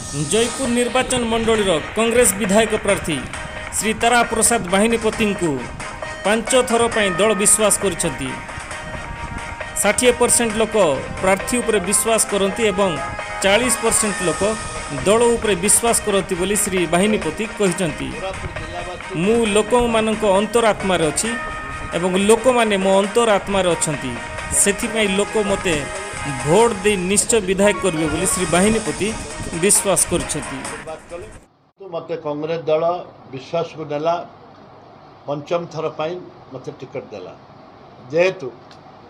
जयपुर निर्वाचन मंडलीर कांग्रेस विधायक प्रार्थी श्री तारा प्रसाद बाहिनीपति को 5 थर दल विश्वास कर 60% लोक प्रार्थी उपर विश्वास करती एवं 40% लोक दल उपर विश्वास करती बोली श्री बाहिनीपति कहते। मु लोक मानक अंतरात्मार अच्छी एवं लोक माने मो अंतरात्मार अच्छी से लोक मते भोट दे निश्चय विधायक करेंगे बोली श्री बाहिनीपति विश्वास कर मत कांग्रेस दल विश्वास को नेला पंचम थर मत टिकट देला जेहेतु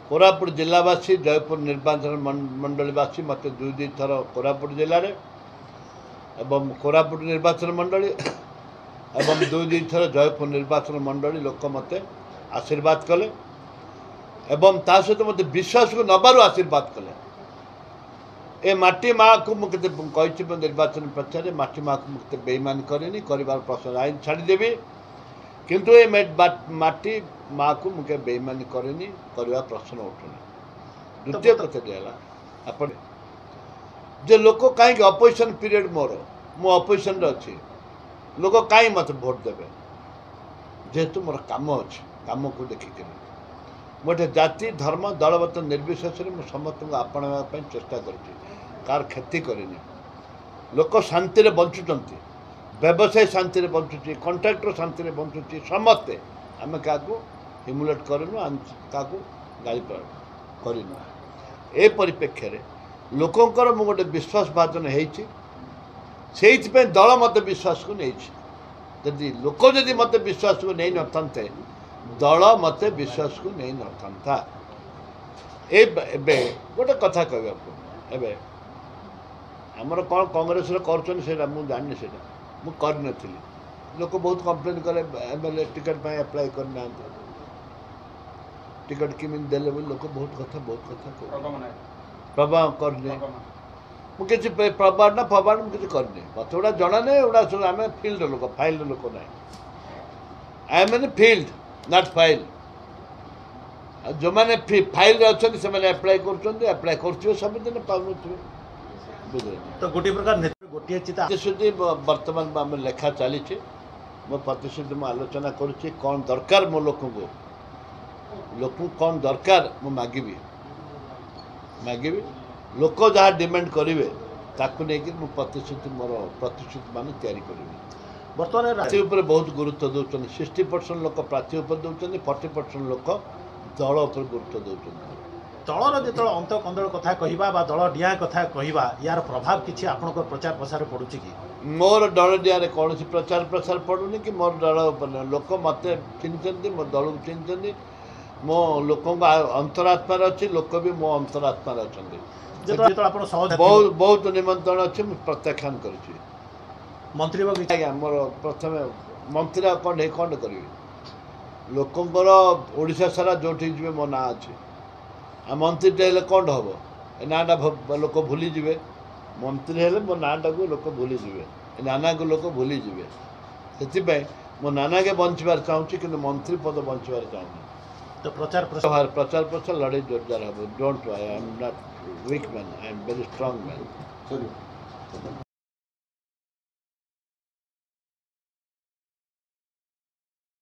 कोरापुट जिलावासी जयपुर निर्वाचन मंडलीवासी मत दुई थर कोरापुट जिले में एवं कोरापुट निर्वाचन मंडली एवं दुई थर जयपुर निर्वाचन मंडली लोक मत आशीर्वाद कले एवं ता सहित मत विश्वास को नबार आशीर्वाद कले। ए माटी माँ को मुझे निर्वाचन प्रचार माटी माँ को मुझे बेईमान करनी कर प्रश्न आईन छाड़देवी किंतु ए माटी माँ को मुझे बेईमान करनी करवा प्रश्न उठुनी। द्वितीय कथा दिला आपण जे लोक कहीं अपोजिशन पीरियड मोर मो अपोजिशन अच्छी लोक कहीं मत भोट देवे जेहेतु मोर काम अच्छे काम को देखिक मोटे जाति धर्म दलगत निर्विशेष समस्त आपणा चेष्टा कार क्षति करनी लोक शांति बंचुंट व्यवसाय शांति बंचुची कंट्राक्टर शांति बंचुची समस्ते आम क्या हिमुलेट करूँ क्या गाड़ी करूँ। ए परिप्रेक्षी लोकंर मु गोटे विश्वास भाजन से दल मत विश्वास को नहीं जदि लोक जदि मत विश्वास को नहीं नथांते दल मत विश्वास को नहीं नथांता। गोटे कथा कह आमर कौन कांग्रेस कर जानी से मुझे लोक बहुत कंप्लेन कले एमएलए टिकट अप्लाई करना टिकट किमी देले लोक बहुत कथा प्रभाव करने मुझे प्रभाव ना फबाड़ मुझे करनी मत गुड़ा जना नहीं गुड़ा सब आम फिल्ड लोक फाइल लोक ना I am in field not file जो मैंने फाइल अच्छा से अप्लाई कर सबुदिन पाऊन तो गोटे प्रकार गोटे प्रतिश्रुति बर्तमान आम लेखा चली मो प्रतिश्रुति मु आलोचना करुच्ची कौन दरकार मो लोक कौन दरकार मु मागिबी लोक जहाँ डिमांड करेंगे ताकू नहीं मु प्रतिश्रुति मोर प्रतिश्रुति मान तैयारी करी। बर्तमान प्रार्थी उपर बहुत गुरुत्व दौरान 60% लोक प्रार्थी उपर दौरान 40% लोक दल उपर गुरुत्व दौरान। दलर जो अंत कंदल कथा कहवा दल डिया कथा कहवा यार प्रभाव किसी आपण प्रचार प्रसार पड़ुची कि मोर दल डिया कौन प्रचार प्रसार पड़ूनी कि मोर दल लोक मत चिन्हती मो दल को चिन्हती मो लोक अंतरात्मा अच्छी लोक भी मो अंतरात्मा अच्छा बहुत निमंत्रण अच्छे प्रत्याख्यान कर मंत्री मोर प्रथम मंत्री कौन कौन करी लोकंर ओडिशा सारा जो जी मो ना अच्छे आ मंत्री हेल्ले कौन हम नाटा लोक भूली जाए मंत्री हेल्ले मो नाटा को लोक भूली जाए नाना को लोक भूली जाए से मो नाना के बचार चाहूँगी कि मंत्री पद बचार चाहूँगी। तो प्रचार प्रसार लड़ाई जोरदार हम don't I am not weak man I am very strong man.